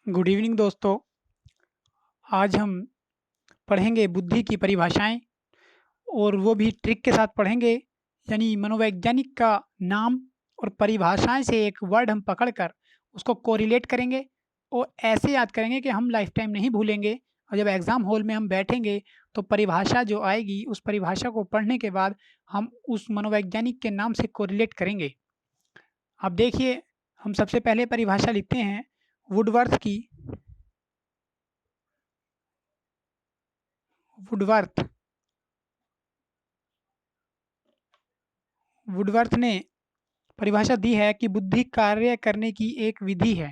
Good evening दोस्तों। आज हम पढ़ेंगे बुद्धि की परिभाषाएं और वो भी ट्रिक के साथ पढ़ेंगे। यानी मनोवैज्ञानिक का नाम और परिभाषाएं से एक वर्ड हम पकड़कर उसको कोरिलेट करेंगे और ऐसे याद करेंगे कि हम लाइफ टाइम नहीं भूलेंगे। और जब एग्ज़ाम हॉल में हम बैठेंगे तो परिभाषा जो आएगी उस परिभाषा को पढ़ने के बाद हम उस मनोवैज्ञानिक के नाम से कोरिलेट करेंगे। अब देखिए, हम सबसे पहले परिभाषा लिखते हैं वुडवर्थ की। वुडवर्थ वुडवर्थ ने परिभाषा दी है कि बुद्धि कार्य करने की एक विधि है।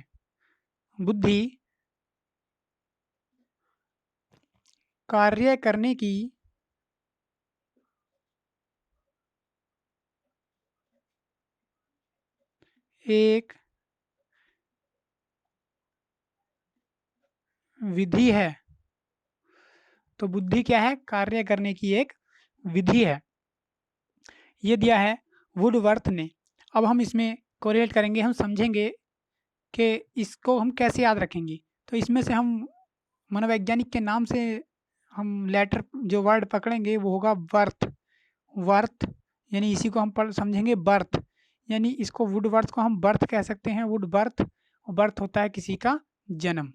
बुद्धि कार्य करने की एक विधि है। तो बुद्धि क्या है? कार्य करने की एक विधि है। ये दिया है वुडवर्थ ने। अब हम इसमें कोरिलेट करेंगे, हम समझेंगे कि इसको हम कैसे याद रखेंगे। तो इसमें से हम मनोवैज्ञानिक के नाम से हम लेटर जो वर्ड पकड़ेंगे वो होगा वर्थ। वर्थ यानी इसी को हम पढ़ समझेंगे बर्थ। यानी इसको वुडवर्थ को हम बर्थ कह सकते हैं। वुड बर्थ, बर्थ होता है किसी का जन्म।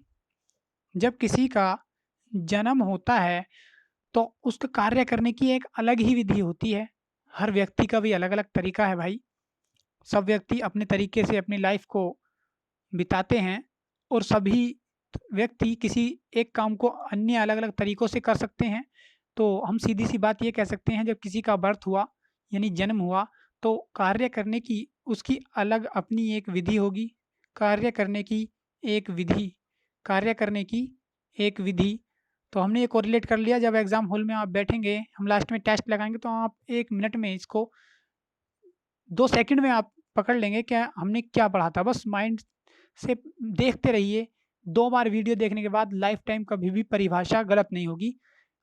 जब किसी का जन्म होता है तो उसका कार्य करने की एक अलग ही विधि होती है। हर व्यक्ति का भी अलग अलग तरीका है भाई। सब व्यक्ति अपने तरीके से अपनी लाइफ को बिताते हैं और सभी व्यक्ति किसी एक काम को अन्य अलग अलग तरीकों से कर सकते हैं। तो हम सीधी सी बात ये कह सकते हैं, जब किसी का बर्थ हुआ यानी जन्म हुआ तो कार्य करने की उसकी अलग अपनी एक विधि होगी। कार्य करने की एक विधि, कार्य करने की एक विधि। तो हमने ये कोरिलेट कर लिया। जब एग्ज़ाम हॉल में आप बैठेंगे, हम लास्ट में टेस्ट लगाएँगे तो आप 1 मिनट में इसको 2 सेकंड में आप पकड़ लेंगे क्या हमने क्या पढ़ा था। बस माइंड से देखते रहिए। 2 बार वीडियो देखने के बाद लाइफ टाइम कभी भी परिभाषा गलत नहीं होगी।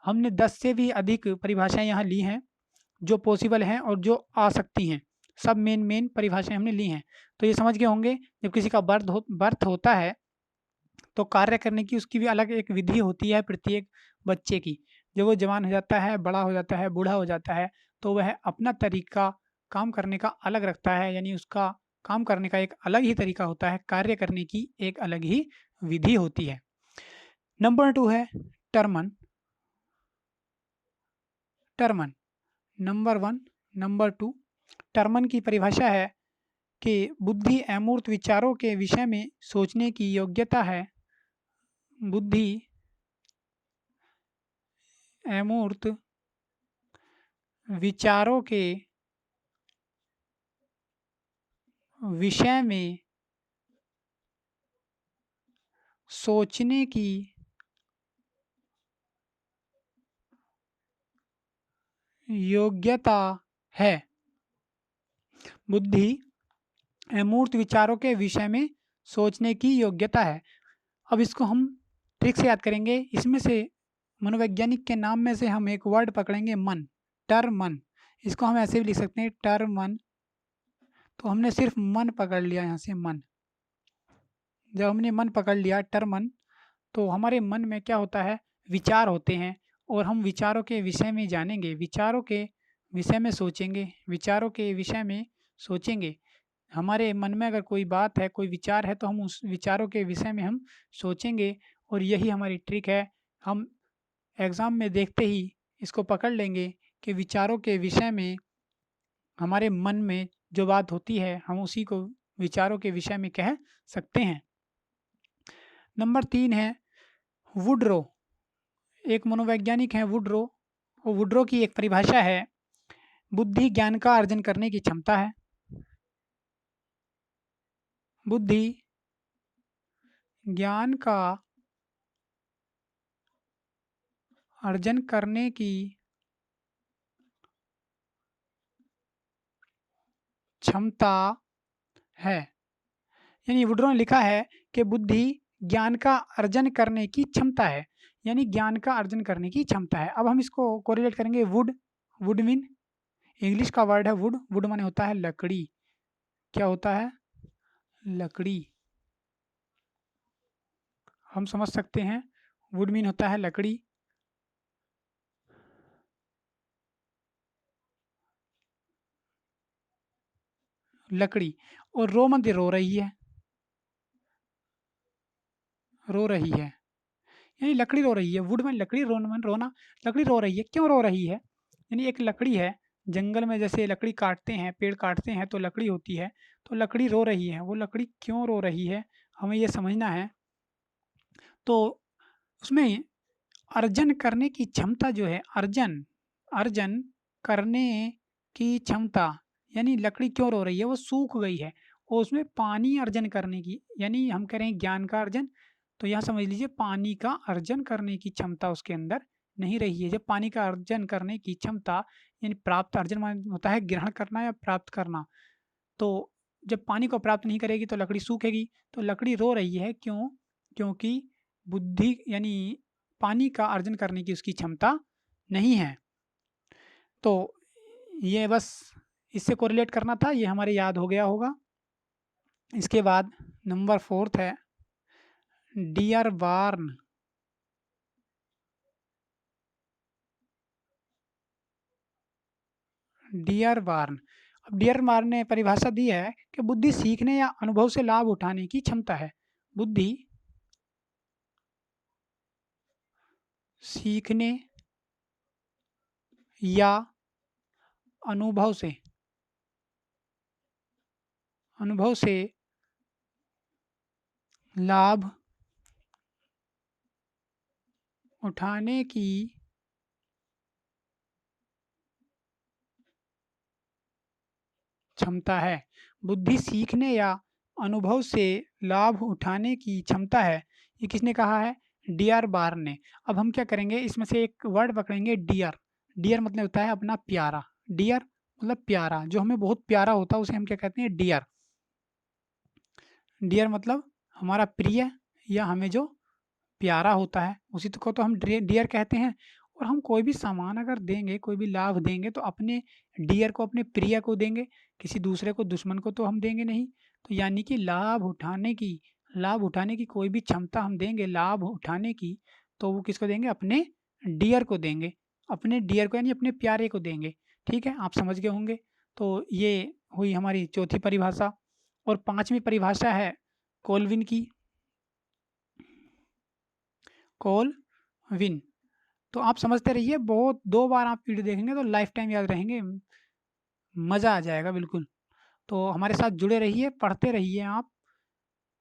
हमने 10 से भी अधिक परिभाषाएँ यहाँ ली हैं, जो पॉसिबल हैं और जो आ सकती हैं। सब मेन परिभाषाएँ हमने ली हैं। तो ये समझ गए होंगे, जब किसी का बर्थ होता है तो कार्य करने की उसकी भी अलग एक विधि होती है प्रत्येक बच्चे की। जब वो जवान हो जाता है, बड़ा हो जाता है, बूढ़ा हो जाता है, तो वह अपना तरीका काम करने का अलग रखता है। यानी उसका काम करने का एक अलग ही तरीका होता है, कार्य करने की एक अलग ही विधि होती है। नंबर 2 है Terman. Terman number 1, number 2। Terman की परिभाषा है कि बुद्धि अमूर्त विचारों के विषय में सोचने की योग्यता है। बुद्धि अमूर्त विचारों के विषय में सोचने की योग्यता है। बुद्धि अमूर्त विचारों के विषय में सोचने की योग्यता है। अब इसको हम ट्रिक से याद करेंगे। इसमें से मनोवैज्ञानिक के नाम में से हम एक वर्ड पकड़ेंगे मन, टर्मन। इसको हम ऐसे भी लिख सकते हैं टर्मन। तो हमने सिर्फ मन पकड़ लिया यहाँ से, मन। जब हमने मन पकड़ लिया टर्मन, तो हमारे मन में क्या होता है, विचार होते हैं और हम विचारों के विषय में जानेंगे, विचारों के विषय में सोचेंगे, विचारों के विषय में सोचेंगे। हमारे मन में अगर कोई बात है, कोई विचार है, तो हम उस विचारों के विषय में हम सोचेंगे और यही हमारी ट्रिक है। हम एग्ज़ाम में देखते ही इसको पकड़ लेंगे कि विचारों के विषय में हमारे मन में जो बात होती है, हम उसी को विचारों के विषय में कह सकते हैं। नंबर 3 है वुडरो। एक मनोवैज्ञानिक हैं वुडरो। और वुडरो की एक परिभाषा है, बुद्धि ज्ञान का अर्जन करने की क्षमता है। बुद्धि ज्ञान का अर्जन करने की क्षमता है। यानी वुडरो ने लिखा है कि बुद्धि ज्ञान का अर्जन करने की क्षमता है। यानी ज्ञान का अर्जन करने की क्षमता है। अब हम इसको कोरिलेट करेंगे वुड। वुड मीन इंग्लिश का वर्ड है वुड। वुड माने होता है लकड़ी। क्या होता है? लकड़ी। हम समझ सकते हैं वुड मीन होता है लकड़ी, लकड़ी, और रो मध्य रो रही है, रो रही है, यानी लकड़ी रो रही है। वुड में लकड़ी, रोना रोना, लकड़ी रो रही है। क्यों रो रही है? यानी एक लकड़ी है, जंगल में जैसे लकड़ी काटते हैं, पेड़ काटते हैं तो लकड़ी होती है, तो लकड़ी रो रही है। वो लकड़ी क्यों रो रही है, हमें ये समझना है। तो उसमें अर्जन करने की क्षमता जो है, अर्जन अर्जन करने की क्षमता, यानी लकड़ी क्यों रो रही है, वो सूख गई है और उसमें पानी अर्जन करने की, यानी हम कह रहे हैं ज्ञान का अर्जन, तो यहाँ समझ लीजिए पानी का अर्जन करने की क्षमता उसके अंदर नहीं रही है। जब पानी का अर्जन करने की क्षमता, यानी प्राप्त, अर्जन माने होता है ग्रहण करना या प्राप्त करना, तो जब पानी को प्राप्त नहीं करेगी तो लकड़ी सूखेगी। तो लकड़ी रो रही है क्यों? क्योंकि बुद्धि यानी पानी का अर्जन करने की उसकी क्षमता नहीं है। तो ये बस इससे कोरिलेट करना था, ये हमारे याद हो गया होगा। इसके बाद नंबर 4 है डियर वार्न। डियर वार्न, अब डियर वार्न ने परिभाषा दी है कि बुद्धि सीखने या अनुभव से लाभ उठाने की क्षमता है। बुद्धि सीखने या अनुभव से, अनुभव से लाभ उठाने की क्षमता है। बुद्धि सीखने या अनुभव से लाभ उठाने की क्षमता है। ये किसने कहा है? डियर बार ने। अब हम क्या करेंगे, इसमें से एक वर्ड पकड़ेंगे, डियर। डियर मतलब होता है अपना प्यारा, डियर मतलब प्यारा, जो हमें बहुत प्यारा होता है उसे हम क्या कहते हैं? डियर। डियर मतलब हमारा प्रिय या हमें जो प्यारा होता है उसी को तो हम डियर कहते हैं। और हम कोई भी सामान अगर देंगे, कोई भी लाभ देंगे तो अपने डियर को, अपने प्रिय को देंगे, किसी दूसरे को, दुश्मन को तो हम देंगे नहीं। तो यानी कि लाभ उठाने की कोई भी क्षमता हम देंगे, लाभ उठाने की, तो वो किसको देंगे? अपने डियर को देंगे, अपने डियर को यानी अपने प्यारे को देंगे। ठीक है, आप समझ गए होंगे। तो ये हुई हमारी चौथी परिभाषा। और 5वीं परिभाषा है कोलविन की, कोलविन। तो आप समझते रहिए, बहुत 2 बार आप वीडियो देखेंगे तो लाइफ टाइम याद रहेंगे, मज़ा आ जाएगा बिल्कुल। तो हमारे साथ जुड़े रहिए, पढ़ते रहिए आप।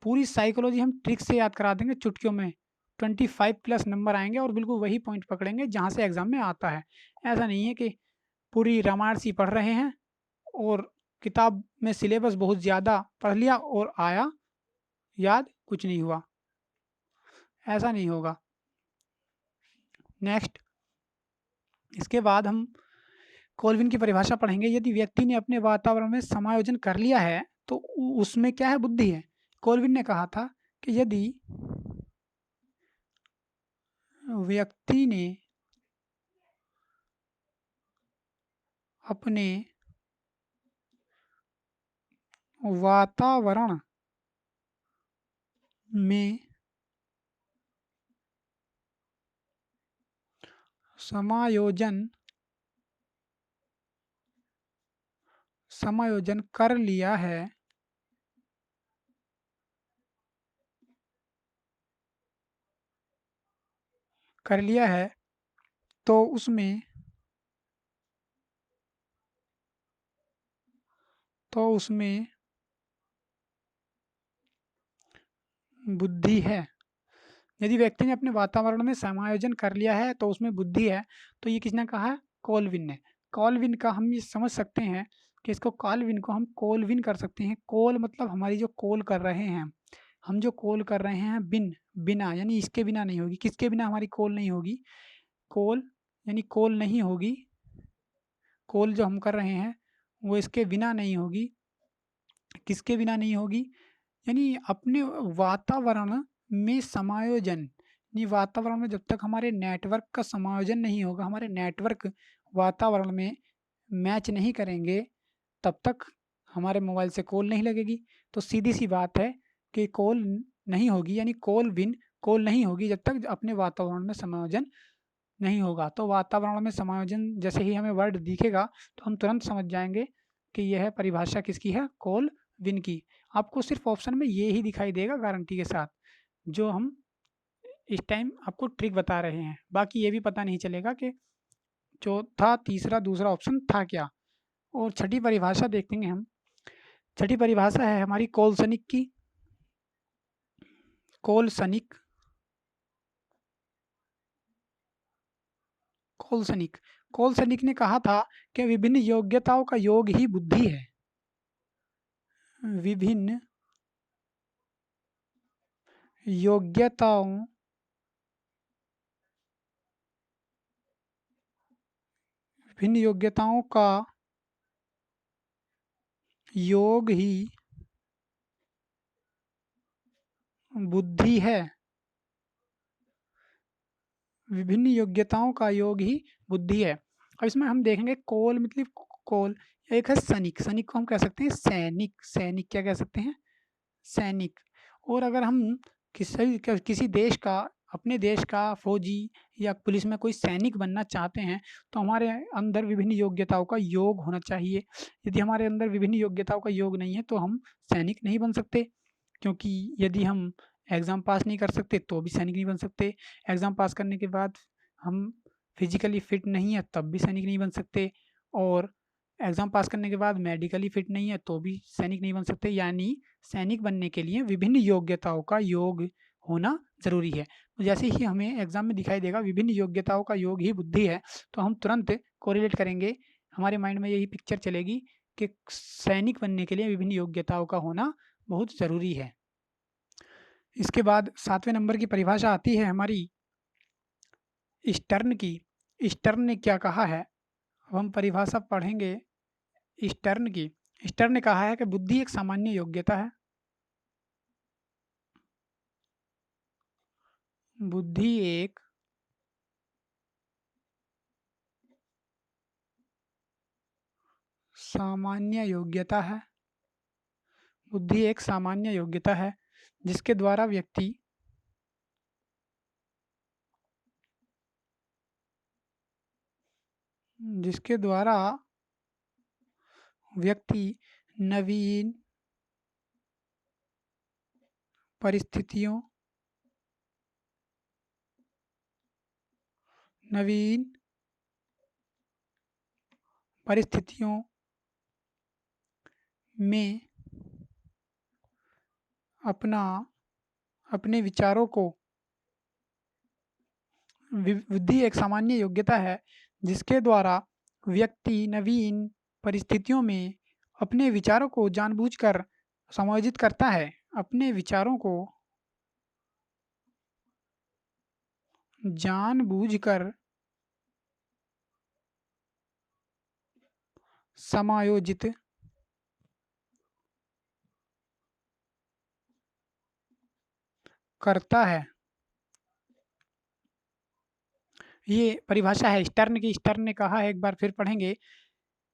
पूरी साइकोलॉजी हम ट्रिक से याद करा देंगे चुटकियों में। 25+ नंबर आएंगे और बिल्कुल वही पॉइंट पकड़ेंगे जहाँ से एग्जाम में आता है। ऐसा नहीं है कि पूरी रामायण सी पढ़ रहे हैं और किताब में सिलेबस बहुत ज़्यादा पढ़ लिया और आया याद कुछ नहीं हुआ, ऐसा नहीं होगा। नेक्स्ट, इसके बाद हम कोलविन की परिभाषा पढ़ेंगे। यदि व्यक्ति ने अपने वातावरण में समायोजन कर लिया है तो उसमें क्या है? बुद्धि है। कोलविन ने कहा था कि यदि व्यक्ति ने अपने वातावरण में समायोजन कर लिया है, तो उसमें बुद्धि है। यदि व्यक्ति ने अपने वातावरण में समायोजन कर लिया है तो उसमें बुद्धि है। तो ये किसने कहा है? कोलविन ने। कोलविन का हम ये समझ सकते हैं कि इसको, कोलविन को हम कोलविन कर सकते हैं। कोल मतलब हमारी जो कोल कर रहे हैं, हम जो कोल कर रहे हैं, बिना यानी इसके बिना नहीं होगी। किसके बिना हमारी कोल नहीं होगी? कोल यानी कोल नहीं होगी, कोल जो हम कर रहे हैं वो इसके बिना नहीं होगी। किसके बिना नहीं होगी? यानी अपने वातावरण में समायोजन, यानी वातावरण में जब तक हमारे नेटवर्क का समायोजन नहीं होगा, हमारे नेटवर्क वातावरण में मैच नहीं करेंगे, तब तक हमारे मोबाइल से कॉल नहीं लगेगी। तो सीधी सी बात है कि कॉल नहीं होगी, यानी कॉल विन कोल नहीं होगी जब तक अपने वातावरण में समायोजन नहीं होगा। तो वातावरण में समायोजन जैसे ही हमें वर्ड दिखेगा तो हम तुरंत समझ जाएंगे कि यह परिभाषा किसकी है, कोल विन की। आपको सिर्फ ऑप्शन में ये ही दिखाई देगा गारंटी के साथ, जो हम इस टाइम आपको ट्रिक बता रहे हैं। बाकी ये भी पता नहीं चलेगा कि चौथा, तीसरा, दूसरा ऑप्शन था क्या। और छठी परिभाषा देखेंगे हम। छठी परिभाषा है हमारी कोलसनिक की। कोलसनिक, कोलसनिक, कोलसनिक ने कहा था कि विभिन्न योग्यताओं का योग ही बुद्धि है। विभिन्न योग्यताओं विभिन्न योग्यताओं का योग ही बुद्धि है। विभिन्न योग्यताओं का योग ही बुद्धि है। अब इसमें हम देखेंगे कोल मतलब कोल, एक है सैनिक। सैनिक को हम कह सकते हैं सैनिक। सैनिक क्या कह सकते हैं, सैनिक। और अगर हम किसी देश का, अपने देश का फौजी या पुलिस में कोई सैनिक बनना चाहते हैं तो हमारे अंदर विभिन्न योग्यताओं का योग होना चाहिए। यदि हमारे अंदर विभिन्न योग्यताओं का योग नहीं है तो हम सैनिक नहीं बन सकते। क्योंकि यदि हम एग्ज़ाम पास नहीं कर सकते तो भी सैनिक नहीं बन सकते। एग्ज़ाम पास करने के बाद हम फिजिकली फिट नहीं है तब भी सैनिक नहीं बन सकते। और एग्ज़ाम पास करने के बाद मेडिकली फिट नहीं है तो भी सैनिक नहीं बन सकते। यानी सैनिक बनने के लिए विभिन्न योग्यताओं का योग होना ज़रूरी है। तो जैसे ही हमें एग्ज़ाम में दिखाई देगा विभिन्न योग्यताओं का योग ही बुद्धि है, तो हम तुरंत कोरिलेट करेंगे। हमारे माइंड में यही पिक्चर चलेगी कि सैनिक बनने के लिए विभिन्न योग्यताओं का होना बहुत ज़रूरी है। इसके बाद 7वें नंबर की परिभाषा आती है हमारी स्टर्न की। स्टर्न ने क्या कहा है, अब हम परिभाषा पढ़ेंगे स्टर्न की। स्टर्न ने कहा है कि बुद्धि एक सामान्य योग्यता है। बुद्धि एक सामान्य योग्यता है। बुद्धि एक सामान्य योग्यता है जिसके द्वारा व्यक्ति नवीन परिस्थितियों में अपने विचारों को बुद्धि एक सामान्य योग्यता है जिसके द्वारा व्यक्ति नवीन परिस्थितियों में अपने विचारों को जानबूझकर समायोजित करता है। अपने विचारों को जानबूझकर समायोजित करता है। ये परिभाषा है स्टर्न की। स्टर्न ने कहा है, एक बार फिर पढ़ेंगे,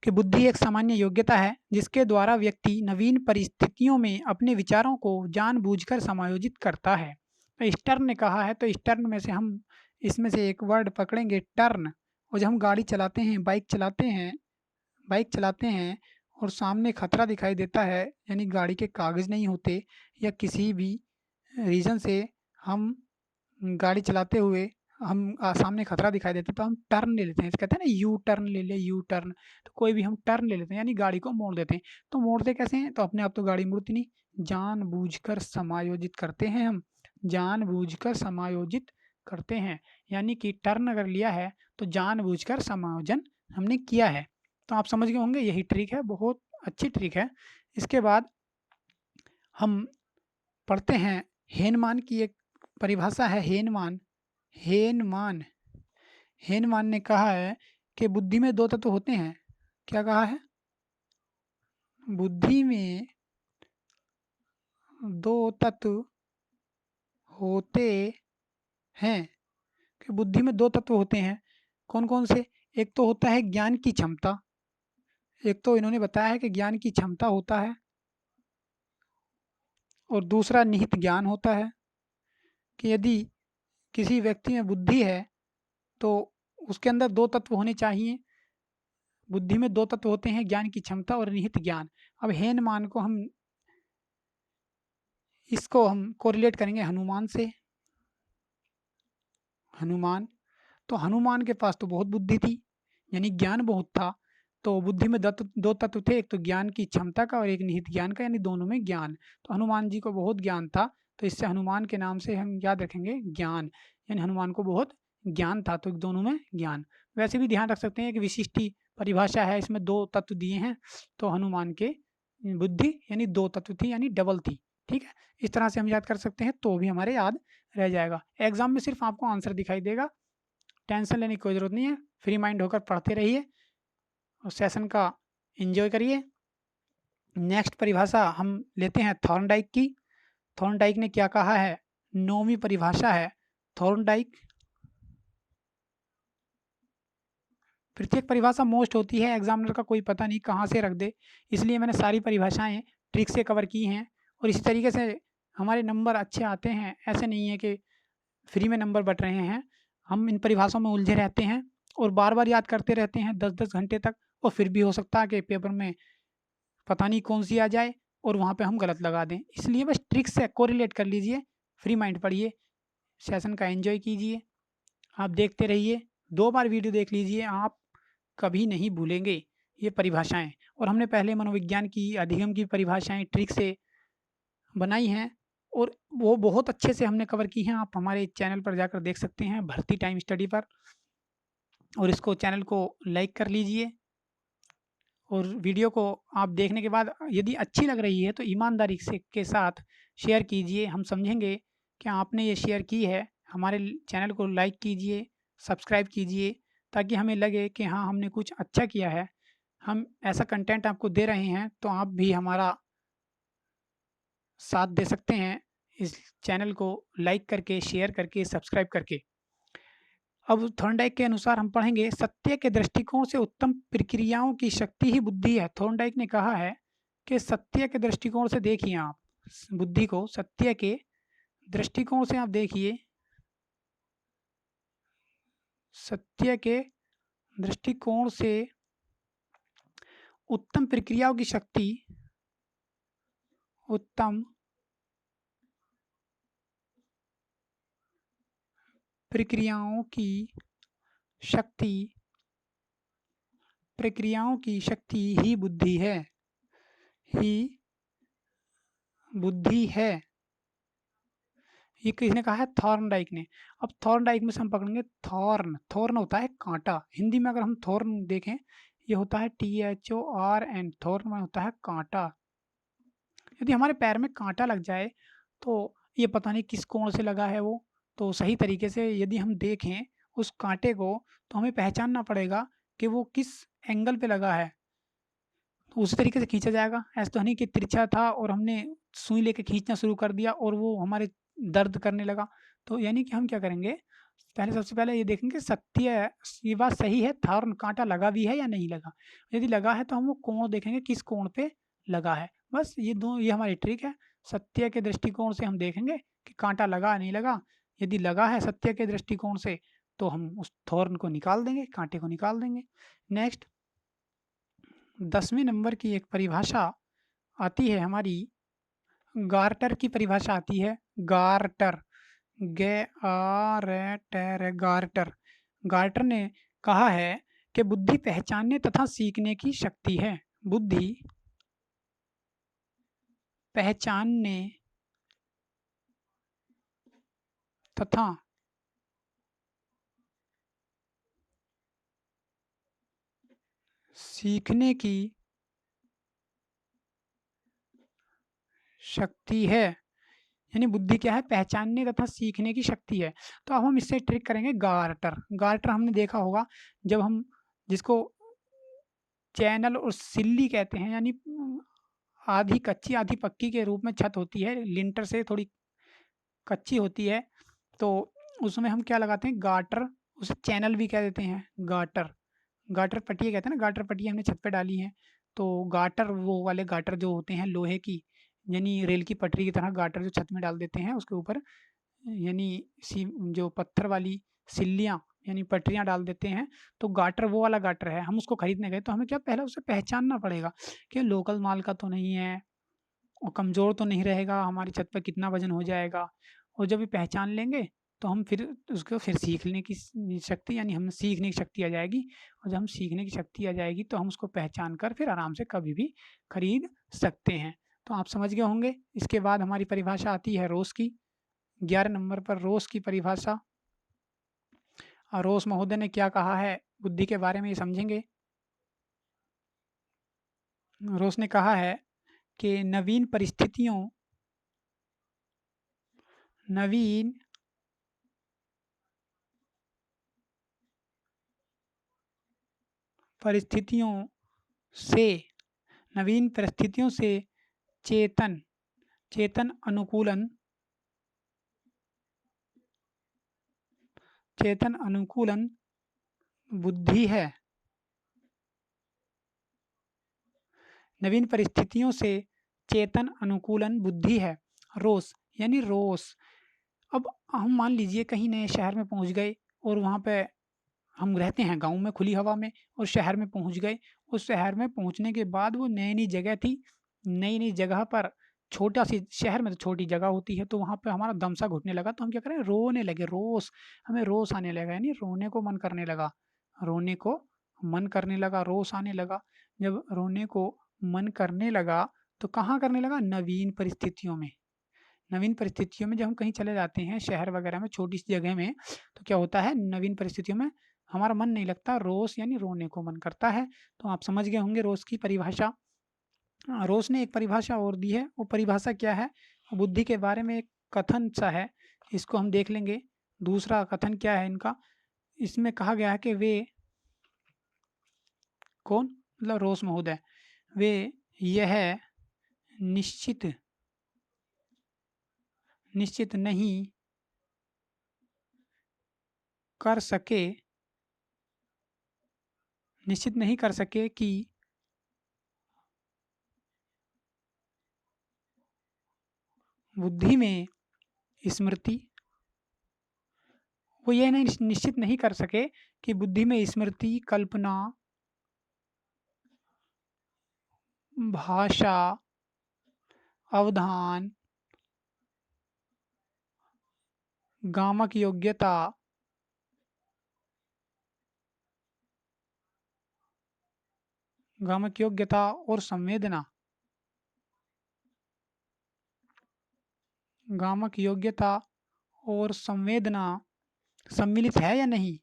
कि बुद्धि एक सामान्य योग्यता है जिसके द्वारा व्यक्ति नवीन परिस्थितियों में अपने विचारों को जानबूझकर समायोजित करता है। तो स्टर्न ने कहा है, तो स्टर्न में से हम इसमें से एक वर्ड पकड़ेंगे, टर्न। और जब हम गाड़ी चलाते हैं, बाइक चलाते हैं और सामने खतरा दिखाई देता है, यानी गाड़ी के कागज़ नहीं होते या किसी भी रीज़न से हम गाड़ी चलाते हुए सामने खतरा दिखाई देता है तो हम टर्न ले लेते हैं। कहते हैं ना यू टर्न ले ले, यू टर्न। तो कोई भी हम टर्न ले लेते हैं यानी गाड़ी को मोड़ देते हैं। तो मोड़ते कैसे हैं, तो अपने आप तो गाड़ी मुड़ती नहीं, जानबूझकर समायोजित करते हैं हम। जानबूझकर समायोजित करते हैं यानी कि टर्न अगर लिया है तो जानबूझकर समायोजन हमने किया है। तो आप समझ गए होंगे, यही ट्रिक है, बहुत अच्छी ट्रिक है। इसके बाद हम पढ़ते हैं हेनमान की एक परिभाषा है, हेनमान। हेनमान हेनमान ने कहा है कि बुद्धि में दो तत्व होते हैं। क्या कहा है, बुद्धि में दो तत्व होते हैं। कि बुद्धि में दो तत्व होते हैं, कौन कौन से? एक तो होता है ज्ञान की क्षमता। एक तो इन्होंने बताया है कि ज्ञान की क्षमता होता है, और दूसरा निहित ज्ञान होता है कि यदि किसी व्यक्ति में बुद्धि है तो उसके अंदर 2 तत्व होने चाहिए। बुद्धि में 2 तत्व होते हैं, ज्ञान की क्षमता और निहित ज्ञान। अब हेन मान को इसको हम कोरिलेट करेंगे हनुमान से। हनुमान, तो हनुमान के पास तो बहुत बुद्धि थी, यानी ज्ञान बहुत था। तो बुद्धि में 2 तत्व थे, एक तो ज्ञान की क्षमता का और एक निहित ज्ञान का, यानी दोनों में ज्ञान। तो हनुमान जी को बहुत ज्ञान था, तो इससे हनुमान के नाम से हम याद रखेंगे ज्ञान, यानी हनुमान को बहुत ज्ञान था, तो दोनों में ज्ञान। वैसे भी ध्यान रख सकते हैं कि विशिष्टि परिभाषा है, इसमें 2 तत्व दिए हैं, तो हनुमान के बुद्धि यानी 2 तत्व थी, यानी डबल थी। ठीक है, इस तरह से हम याद कर सकते हैं, तो भी हमारे याद रह जाएगा। एग्जाम में सिर्फ आपको आंसर दिखाई देगा, टेंशन लेने की कोई ज़रूरत नहीं है। फ्री माइंड होकर पढ़ते रहिए और सेशन का एंजॉय करिए। नेक्स्ट परिभाषा हम लेते हैं थॉर्नडाइक की। थॉर्नडाइक ने क्या कहा है? 9वीं परिभाषा है थॉर्नडाइक। प्रत्येक परिभाषा मोस्ट होती है, एग्जामिनर का कोई पता नहीं कहाँ से रख दे, इसलिए मैंने सारी परिभाषाएं ट्रिक से कवर की हैं। और इसी तरीके से हमारे नंबर अच्छे आते हैं, ऐसे नहीं है कि फ्री में नंबर बट रहे हैं। हम इन परिभाषाओं में उलझे रहते हैं और बार बार याद करते रहते हैं 10-10 घंटे तक, और फिर भी हो सकता है कि पेपर में पता नहीं कौन सी आ जाए और वहाँ पे हम गलत लगा दें। इसलिए बस ट्रिक से कोरिलेट कर लीजिए, फ्री माइंड पढ़िए, सेशन का एंजॉय कीजिए, आप देखते रहिए। 2 बार वीडियो देख लीजिए, आप कभी नहीं भूलेंगे ये परिभाषाएं। और हमने पहले मनोविज्ञान की, अधिगम की परिभाषाएं ट्रिक से बनाई हैं और वो बहुत अच्छे से हमने कवर की हैं। आप हमारे चैनल पर जाकर देख सकते हैं, भर्ती टाइम स्टडी पर, और इसको चैनल को लाइक कर लीजिए। और वीडियो को आप देखने के बाद यदि अच्छी लग रही है तो ईमानदारी से के साथ शेयर कीजिए, हम समझेंगे कि आपने ये शेयर की है। हमारे चैनल को लाइक कीजिए, सब्सक्राइब कीजिए, ताकि हमें लगे कि हाँ, हमने कुछ अच्छा किया है, हम ऐसा कंटेंट आपको दे रहे हैं, तो आप भी हमारा साथ दे सकते हैं इस चैनल को लाइक करके, शेयर करके, सब्सक्राइब करके। अब थॉर्नडाइक के अनुसार हम पढ़ेंगे, सत्य के दृष्टिकोण से उत्तम प्रक्रियाओं की शक्ति ही बुद्धि है। थॉर्नडाइक ने कहा है कि सत्य के दृष्टिकोण से देखिए, आप बुद्धि को सत्य के दृष्टिकोण से आप देखिए, सत्य के दृष्टिकोण से उत्तम प्रक्रियाओं की शक्ति, उत्तम प्रक्रियाओं की शक्ति, प्रक्रियाओं की शक्ति ही बुद्धि है, ही बुद्धि है। ये किसने कहा है? थॉर्नडाइक ने। अब थॉर्नडाइक में से हम पकड़ेंगे थॉर्न। थॉर्न होता है कांटा, हिंदी में अगर हम थॉर्न देखें, ये होता है THORN, थॉर्न में होता है कांटा। यदि हमारे पैर में कांटा लग जाए तो ये पता नहीं किस कोण से लगा है वो, तो सही तरीके से यदि हम देखें उस कांटे को, तो हमें पहचानना पड़ेगा कि वो किस एंगल पे लगा है, तो उसी तरीके से खींचा जाएगा। ऐसा तो नहीं कि तिरछा था और हमने सुई लेके खींचना शुरू कर दिया और वो हमारे दर्द करने लगा। तो यानी कि हम क्या करेंगे, पहले सबसे पहले ये देखेंगे सत्य, ये बात सही है, थॉर्न कांटा लगा भी है या नहीं लगा। यदि लगा है तो हम वो कोण देखेंगे किस कोण पे लगा है। बस ये हमारी ट्रिक है। सत्य के दृष्टिकोण से हम देखेंगे कि कांटा लगा नहीं लगा। यदि लगा है सत्य के दृष्टिकोण से, तो हम उस थॉर्न को निकाल देंगे, कांटे को निकाल देंगे। नेक्स्ट 10वें नंबर की एक परिभाषा आती है हमारी, गार्टर की परिभाषा आती है। Girder, girder. गार्टर ने कहा है कि बुद्धि पहचानने तथा सीखने की शक्ति है। बुद्धि पहचानने तथा सीखने की शक्ति है। यानी बुद्धि क्या है? पहचानने तथा सीखने की शक्ति है। तो अब हम इससे ट्रिक करेंगे गार्टर। गार्टर हमने देखा होगा, जब हम जिसको चैनल और सिल्ली कहते हैं, यानी आधी कच्ची आधी पक्की के रूप में छत होती है, लिंटर से थोड़ी कच्ची होती है, तो उसमें हम क्या लगाते हैं? गार्टर। उसे चैनल भी कह देते हैं, गार्टर। गार्टर पट्टियाँ कहते हैं ना, गार्टर पट्टियाँ हमने छत पे डाली हैं, तो गार्टर वो वाले गार्टर जो होते हैं लोहे की, यानी रेल की पटरी की तरह गार्टर जो छत में डाल देते हैं उसके ऊपर, यानी जो पत्थर वाली सिल्लियाँ यानी पटरियाँ डाल देते हैं, तो गाटर वो वाला गाटर है, हम उसको खरीदने गए तो हमें क्या पहले उसे पहचानना पड़ेगा कि लोकल माल का तो नहीं है और कमज़ोर तो नहीं रहेगा, हमारी छत पे कितना वज़न हो जाएगा। और जब ये पहचान लेंगे तो हम फिर उसको फिर सीखने की शक्ति यानी हमें सीखने की शक्ति आ जाएगी, और जब हम सीखने की शक्ति आ जाएगी तो हम उसको पहचान कर फिर आराम से कभी भी खरीद सकते हैं। तो आप समझ गए होंगे। इसके बाद हमारी परिभाषा आती है रोस की। 11 नंबर पर रोस की परिभाषा। रोस महोदय ने क्या कहा है बुद्धि के बारे में, ये समझेंगे। रोस ने कहा है कि नवीन परिस्थितियों से नवीन परिस्थितियों से चेतन चेतन अनुकूलन चेतन अनुकूलन बुद्धि है। नवीन परिस्थितियों से चेतन अनुकूलन बुद्धि है। रोस यानी रोस। अब हम मान लीजिए कहीं नए शहर में पहुंच गए और वहाँ पे हम रहते हैं गाँव में खुली हवा में, और शहर में पहुँच गए। उस शहर में पहुँचने के बाद वो नई-नई जगह थी, नई-नई जगह पर छोटा-सी शहर में तो छोटी जगह होती है, तो वहाँ पे हमारा दम सा घुटने लगा तो हम क्या करें, रोने लगे, रोस, हमें रोस आने लगा यानी रोने को मन करने लगा। रोने को मन करने लगा, रोस आने लगा। जब रोने को मन करने लगा, तो कहाँ करने लगा? नवीन परिस्थितियों में। नवीन परिस्थितियों में जब हम कहीं चले जाते हैं शहर वगैरह में छोटी-सी जगह में, तो क्या होता है नवीन परिस्थितियों में हमारा मन नहीं लगता, रोस यानी रोने को मन करता है। तो आप समझ गए होंगे रोस की परिभाषा। रोस ने एक परिभाषा और दी है, वो परिभाषा क्या है? बुद्धि के बारे में एक कथन सा है, इसको हम देख लेंगे। दूसरा कथन क्या है इनका? इसमें कहा गया है कि वे कौन? मतलब रोस महोदय, वे यह निश्चित निश्चित नहीं कर सके निश्चित नहीं कर सके कि बुद्धि में स्मृति वो ये नहीं निश्चित नहीं कर सके कि बुद्धि में स्मृति, कल्पना, भाषा, अवधान, गामक योग्यता, और संवेदना, गामक योग्यता और संवेदना सम्मिलित है या नहीं?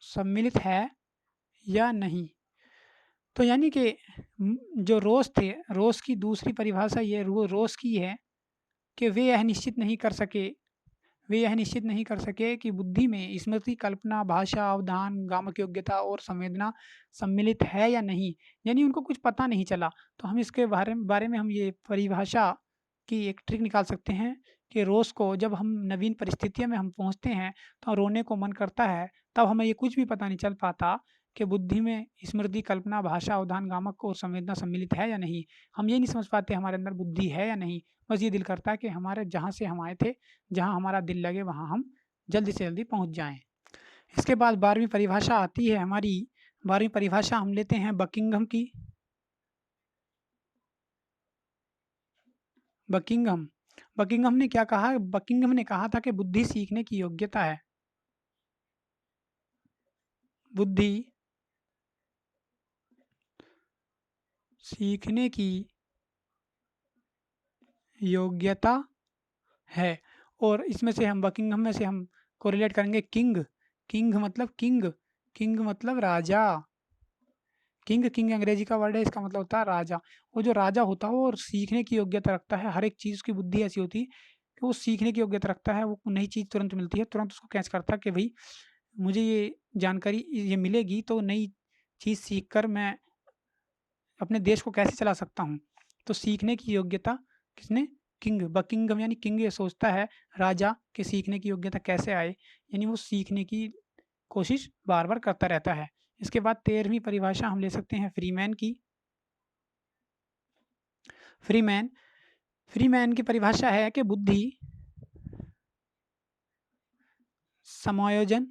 सम्मिलित है या नहीं? तो यानी कि जो रोस थे, रोस की दूसरी परिभाषा ये रोस की है कि वे यह निश्चित नहीं कर सके कि बुद्धि में स्मृति, कल्पना, भाषा, अवधान, गामक योग्यता और संवेदना सम्मिलित है या नहीं। यानी उनको कुछ पता नहीं चला। तो हम इसके बारे में हम ये परिभाषा की एक ट्रिक निकाल सकते हैं कि रोज़ को जब हम नवीन परिस्थितियों में हम पहुँचते हैं, तो रोने को मन करता है, तब हमें ये कुछ भी पता नहीं चल पाता कि बुद्धि में स्मृति, कल्पना, भाषा, अवधान, गामक और संवेदना सम्मिलित है या नहीं। हम ये नहीं समझ पाते हमारे अंदर बुद्धि है या नहीं। बस ये दिल करता है कि हमारे जहाँ से हम आए थे, जहाँ हमारा दिल लगे वहाँ हम जल्दी से जल्दी पहुँच जाएँ। इसके बाद 12वीं परिभाषा आती है हमारी। 12वीं परिभाषा हम लेते हैं बकिंघम की। बकिंघम बकिंघम ने क्या कहा? बकिंघम ने कहा था कि बुद्धि सीखने की योग्यता है। बुद्धि सीखने की योग्यता है। और इसमें से हम बकिंघम में से हम कोरिलेट करेंगे किंग। किंग मतलब राजा। किंग अंग्रेजी का वर्ड है, इसका मतलब होता है राजा। वो जो राजा होता है वो सीखने की योग्यता रखता है। हर एक चीज़ की बुद्धि ऐसी होती है कि वो सीखने की योग्यता रखता है। वो नई चीज़ तुरंत मिलती है, तुरंत उसको कैच करता है कि भई मुझे ये जानकारी ये मिलेगी तो नई चीज़ सीख कर मैं अपने देश को कैसे चला सकता हूँ। तो सीखने की योग्यता किसने? बकिंघम यानी किंग ये सोचता है राजा के सीखने की योग्यता कैसे आए, यानी वो सीखने की कोशिश बार-बार करता रहता है। इसके बाद 13वीं परिभाषा हम ले सकते हैं फ्रीमैन की। फ्रीमैन की परिभाषा है कि बुद्धि समायोजन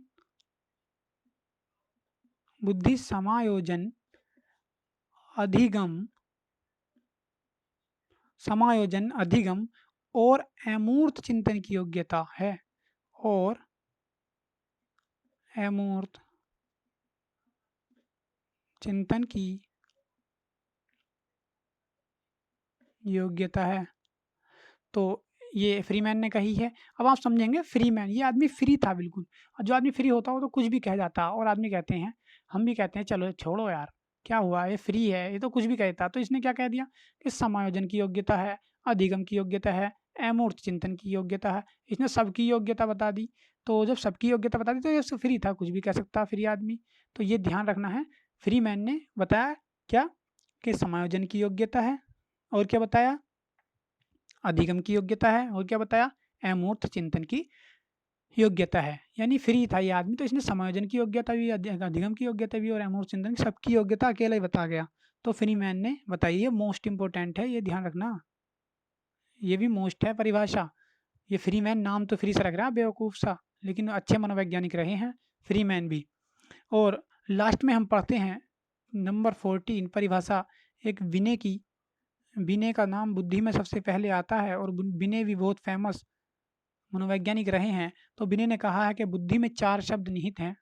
अधिगम और अमूर्त चिंतन की योग्यता है। और अमूर्त चिंतन की योग्यता है। तो ये फ्रीमैन ने कही है। अब आप समझेंगे फ्रीमैन, ये आदमी फ्री था बिल्कुल। और जो आदमी फ्री होता हो तो कुछ भी कह जाता, और आदमी कहते हैं, हम भी कहते हैं चलो छोड़ो यार, क्या हुआ, ये फ्री है, ये तो कुछ भी कहता। तो इसने क्या कह दिया कि समायोजन की योग्यता है, अधिगम की योग्यता है, अमूर्त चिंतन की योग्यता है। इसने सबकी योग्यता बता दी। तो जब सबकी योग्यता बता दी तो ये फ्री था, कुछ भी कह सकता फ्री आदमी। तो ये ध्यान रखना है। फ्रीमैन ने बताया क्या कि समायोजन की योग्यता है, और क्या बताया, अधिगम की योग्यता है, और क्या बताया, अमूर्त चिंतन की योग्यता है। यानी फ्री था ये आदमी, तो इसने समायोजन की योग्यता भी, अधिगम की योग्यता भी और अमूर्त चिंतन की सबकी योग्यता अकेला ही बता गया। तो फ्रीमैन ने बताई, ये मोस्ट इंपोर्टेंट है, ये ध्यान रखना, ये भी मोस्ट है परिभाषा। ये फ्रीमैन नाम तो फ्री सा लग रहा है बेवकूफ़ सा, लेकिन अच्छे मनोवैज्ञानिक रहे हैं फ्रीमैन भी। और लास्ट में हम पढ़ते हैं नंबर 14 परिभाषा एक विनय की। विनय का नाम बुद्धि में सबसे पहले आता है, और विनय भी बहुत फेमस मनोवैज्ञानिक रहे हैं। तो विनय ने कहा है कि बुद्धि में 4 शब्द निहित हैं।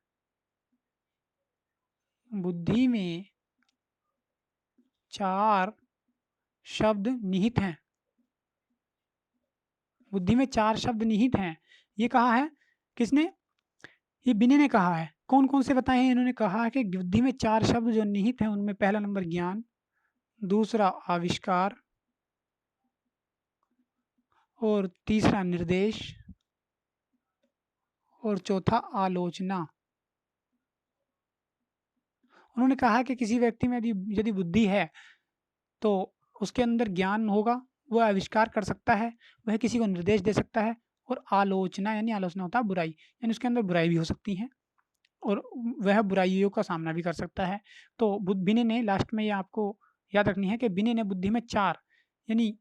बुद्धि में 4 शब्द निहित हैं। बुद्धि में 4 शब्द निहित हैं। ये कहा है किसने, ये विनय ने कहा है। कौन कौन से बताए हैं, इन्होंने कहा है कि बुद्धि में 4 शब्द जो निहित हैं उनमें पहला नंबर ज्ञान, दूसरा आविष्कार, और तीसरा निर्देश, और चौथा आलोचना। उन्होंने कहा कि किसी व्यक्ति में यदि बुद्धि है तो उसके अंदर ज्ञान होगा, वह आविष्कार कर सकता है, वह किसी को निर्देश दे सकता है, और आलोचना, यानी आलोचना होता है बुराई, यानी उसके अंदर बुराई भी हो सकती है, और वह बुराइयों का सामना भी कर सकता है। तो विनय ने लास्ट में ये आपको याद रखनी है कि विनय ने बुद्धि में 4, यानी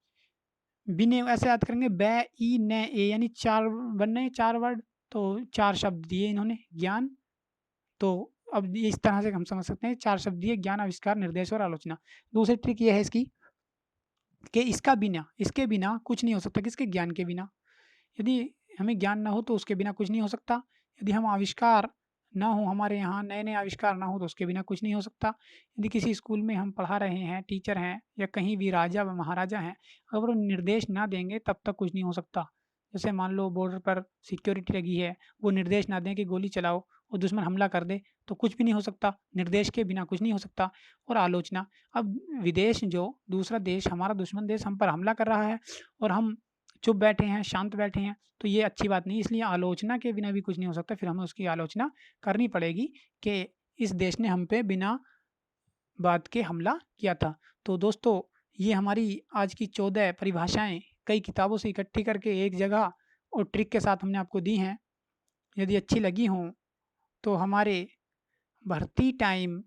विनय ऐसे याद करेंगे, बै ई न ए, यानी 4 बनने 4 वर्ड, तो 4 शब्द दिए इन्होंने, ज्ञान। तो अब ये इस तरह से हम समझ सकते हैं 4 शब्द दिए, ज्ञान, आविष्कार, निर्देश और आलोचना। दूसरी ट्रिक ये है इसकी कि इसके बिना कुछ नहीं हो सकता। किसके, ज्ञान के बिना। यदि हमें ज्ञान ना हो तो उसके बिना कुछ नहीं हो सकता। यदि हम आविष्कार ना हो, हमारे यहाँ नए नए आविष्कार ना हो, तो उसके बिना कुछ नहीं हो सकता। यदि किसी स्कूल में हम पढ़ा रहे हैं, टीचर हैं, या कहीं भी राजा व महाराजा हैं, अगर वो निर्देश ना देंगे तब तक कुछ नहीं हो सकता। जैसे मान लो बॉर्डर पर सिक्योरिटी लगी है, वो निर्देश ना दें कि गोली चलाओ, और दुश्मन हमला कर दे, तो कुछ भी नहीं हो सकता। निर्देश के बिना कुछ नहीं हो सकता। और आलोचना, अब विदेश, जो दूसरा देश, हमारा दुश्मन देश हम पर हमला कर रहा है, और हम चुप बैठे हैं, शांत बैठे हैं, तो ये अच्छी बात नहीं। इसलिए आलोचना के बिना भी कुछ नहीं हो सकता। फिर हमें उसकी आलोचना करनी पड़ेगी कि इस देश ने हम पे बिना बात के हमला किया था। तो दोस्तों, ये हमारी आज की 14 परिभाषाएं कई किताबों से इकट्ठी करके एक जगह और ट्रिक के साथ हमने आपको दी हैं। यदि अच्छी लगी हों तो हमारे भर्ती टाइम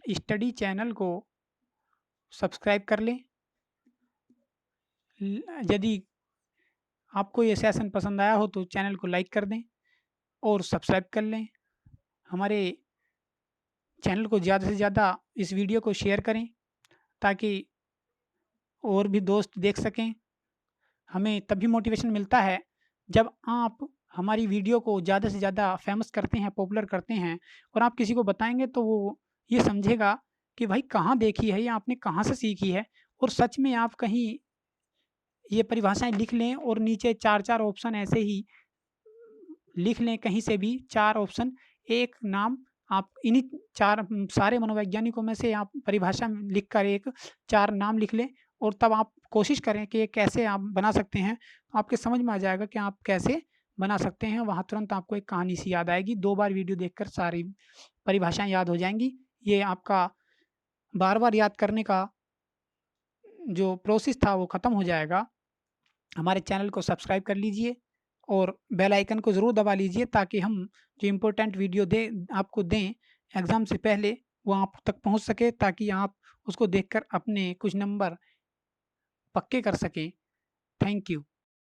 स्टडी चैनल को सब्सक्राइब कर लें। यदि आपको ये सेशन पसंद आया हो तो चैनल को लाइक कर दें और सब्सक्राइब कर लें। हमारे चैनल को ज़्यादा से ज़्यादा इस वीडियो को शेयर करें ताकि और भी दोस्त देख सकें। हमें तभी मोटिवेशन मिलता है जब आप हमारी वीडियो को ज़्यादा से ज़्यादा फेमस करते हैं, पॉपुलर करते हैं, और आप किसी को बताएँगे तो वो ये समझेगा कि भाई कहाँ देखी है, या आपने कहाँ से सीखी है। और सच में आप कहीं ये परिभाषाएँ लिख लें और नीचे 4-4 ऑप्शन ऐसे ही लिख लें, कहीं से भी 4 ऑप्शन, एक नाम, आप इन्हीं 4 सारे मनोवैज्ञानिकों में से आप परिभाषा लिख कर एक 4 नाम लिख लें, और तब आप कोशिश करें कि ये कैसे आप बना सकते हैं। आपके समझ में आ जाएगा कि आप कैसे बना सकते हैं। वहाँ तुरंत आपको एक कहानी सी याद आएगी। 2 बार वीडियो देखकर सारी परिभाषाएँ याद हो जाएँगी। ये आपका बार-बार याद करने का जो प्रोसेस था वो ख़त्म हो जाएगा। हमारे चैनल को सब्सक्राइब कर लीजिए और बेल आइकन को ज़रूर दबा लीजिए ताकि हम जो इम्पोर्टेंट वीडियो आपको दें एग्ज़ाम से पहले, वो आप तक पहुंच सके, ताकि आप उसको देखकर अपने कुछ नंबर पक्के कर सकें। Thank you.